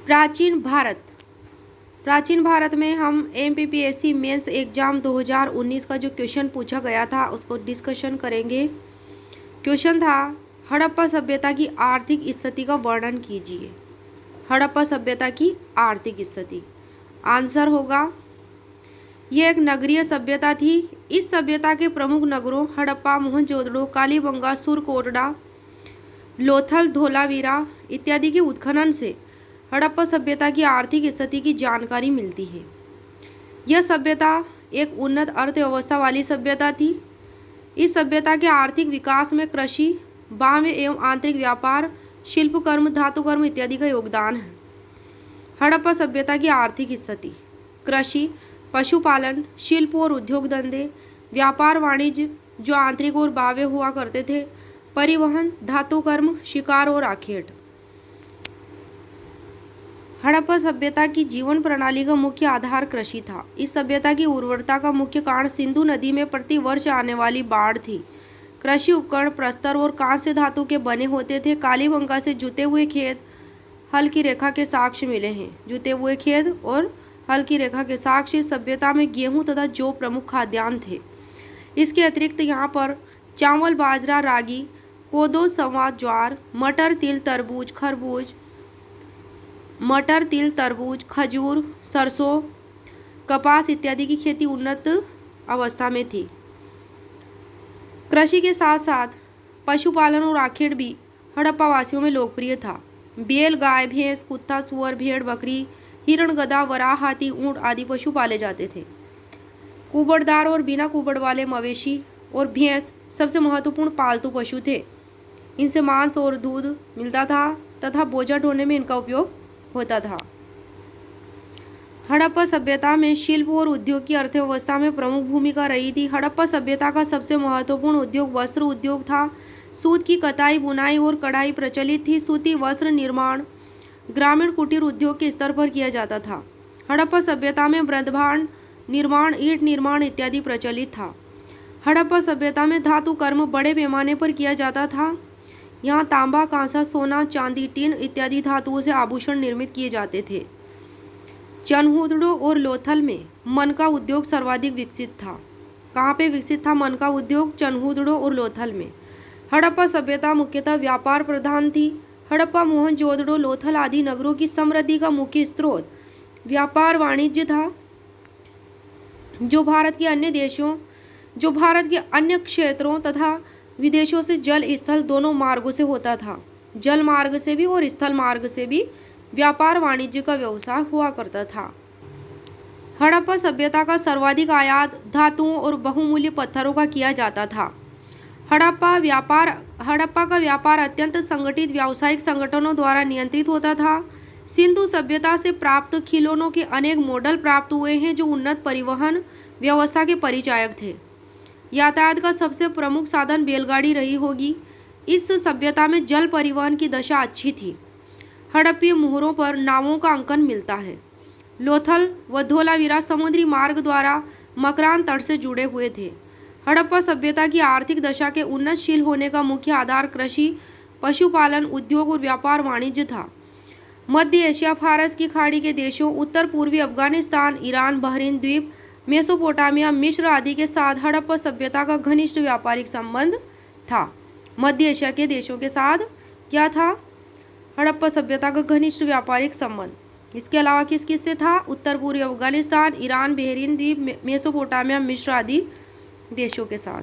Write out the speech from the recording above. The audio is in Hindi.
प्राचीन भारत। प्राचीन भारत में हम एमपीपीएससी मेंस एग्जाम 2019 का जो क्वेश्चन पूछा गया था उसको डिस्कशन करेंगे। क्वेश्चन था, हड़प्पा सभ्यता की आर्थिक स्थिति का वर्णन कीजिए। हड़प्पा सभ्यता की आर्थिक स्थिति। आंसर होगा, यह एक नगरीय सभ्यता थी। इस सभ्यता के प्रमुख नगरों हड़प्पा, मोहनजोदड़ो, कालीबंगा, सुरकोटड़ा, लोथल, धोलावीरा इत्यादि के उत्खनन से हड़प्पा सभ्यता की आर्थिक स्थिति की जानकारी मिलती है। यह सभ्यता एक उन्नत अर्थव्यवस्था वाली सभ्यता थी। इस सभ्यता के आर्थिक विकास में कृषि, बाह्य एवं आंतरिक व्यापार, शिल्पकर्म, धातुकर्म इत्यादि का योगदान है। हड़प्पा सभ्यता की आर्थिक स्थिति: कृषि, पशुपालन, शिल्प और उद्योग धंधे, व्यापार वाणिज्य जो आंतरिक और बाह्य हुआ करते थे, परिवहन, धातुकर्म, शिकार और आखेट। हड़प्पा सभ्यता की जीवन प्रणाली का मुख्य आधार कृषि था। इस सभ्यता की उर्वरता का मुख्य कारण सिंधु नदी में प्रति वर्ष आने वाली बाढ़ थी। कृषि उपकरण प्रस्तर और कांस्य धातु के बने होते थे। कालीबंगा से जुते हुए खेत, हल की रेखा के साक्ष्य मिले हैं। जुते हुए खेत और हल की रेखा के साक्ष्य। सभ्यता में गेहूं तथा जौ प्रमुख खाद्यान्न थे। इसके अतिरिक्त यहाँ पर चावल, बाजरा, रागी, कोदो, सवा, ज्वार, मटर, तिल, तरबूज, खजूर, सरसों, कपास इत्यादि की खेती उन्नत अवस्था में थी। कृषि के साथ साथ पशुपालन और आखेट भी हड़प्पा वासियों में लोकप्रिय था। बैल, गाय, भैंस, कुत्ता, सुअर, भेड़, बकरी, हिरण, गधा, वराह, हाथी, ऊंट आदि पशु पाले जाते थे। कुबड़दार और बिना कुबड़ वाले मवेशी और भैंस सबसे महत्वपूर्ण पालतू पशु थे। इनसे मांस और दूध मिलता था तथा बोझा ढोने में इनका उपयोग होता था। हड़प्पा सभ्यता में शिल्प और उद्योग की अर्थव्यवस्था में प्रमुख भूमिका रही थी। हड़प्पा सभ्यता का सबसे महत्वपूर्ण उद्योग वस्त्र उद्योग था। सूत की कताई, बुनाई और कढ़ाई प्रचलित थी। सूती वस्त्र निर्माण ग्रामीण कुटीर उद्योग के स्तर पर किया जाता था। हड़प्पा सभ्यता में ब्रह्मांड निर्माण, ईंट निर्माण इत्यादि प्रचलित था। हड़प्पा सभ्यता में धातु कर्म बड़े पैमाने पर किया जाता था। यहाँ तांबा, कांसा, सोना, चांदी, टीन इत्यादि धातुओं से आभूषण निर्मित किए जाते थे। चनहूदड़ो और लोथल में मन का उद्योग सर्वाधिक विकसित था। कहाँ पे विकसित था मन का उद्योग? चनहूदड़ो और लोथल में। हड़प्पा सभ्यता मुख्यतः व्यापार प्रधान थी। हड़प्पा, मोहनजोदड़ो, लोथल आदि नगरों की समृद्धि का मुख्य स्रोत व्यापार वाणिज्य था, जो भारत के अन्य क्षेत्रों तथा विदेशों से जल स्थल दोनों मार्गों से होता था। जल मार्ग से भी और स्थल मार्ग से भी व्यापार वाणिज्य का व्यवसाय हुआ करता था। हड़प्पा सभ्यता का सर्वाधिक आयात धातुओं और बहुमूल्य पत्थरों का किया जाता था। हड़प्पा का व्यापार अत्यंत संगठित व्यावसायिक संगठनों द्वारा नियंत्रित होता था। सिंधु सभ्यता से प्राप्त खिलौनों के अनेक मॉडल प्राप्त हुए हैं जो उन्नत परिवहन व्यवस्था के परिचायक थे। यातायात का सबसे प्रमुख साधन बैलगाड़ी रही होगी। इस सभ्यता में जल परिवहन की दशा अच्छी थी। हड़प्पीय मोहरों पर नावों का अंकन मिलता है। लोथल व धोलावीरा समुद्री मार्ग द्वारा मकरान तट से जुड़े हुए थे। हड़प्पा सभ्यता की आर्थिक दशा के उन्नतशील होने का मुख्य आधार कृषि, पशुपालन, उद्योग और व्यापार वाणिज्य था। मध्य एशिया, फारस की खाड़ी के देशों, उत्तर पूर्वी अफगानिस्तान, ईरान, बहरीन द्वीप, मेसोपोटामिया, मिस्र आदि के साथ हड़प्पा सभ्यता का घनिष्ठ व्यापारिक संबंध था। मध्य एशिया के देशों के साथ क्या था? हड़प्पा सभ्यता का घनिष्ठ व्यापारिक संबंध। इसके अलावा किस किस से था? उत्तर पूर्वी अफगानिस्तान, ईरान, बहरीन द्वीप, मेसोपोटामिया, मिस्र आदि देशों के साथ।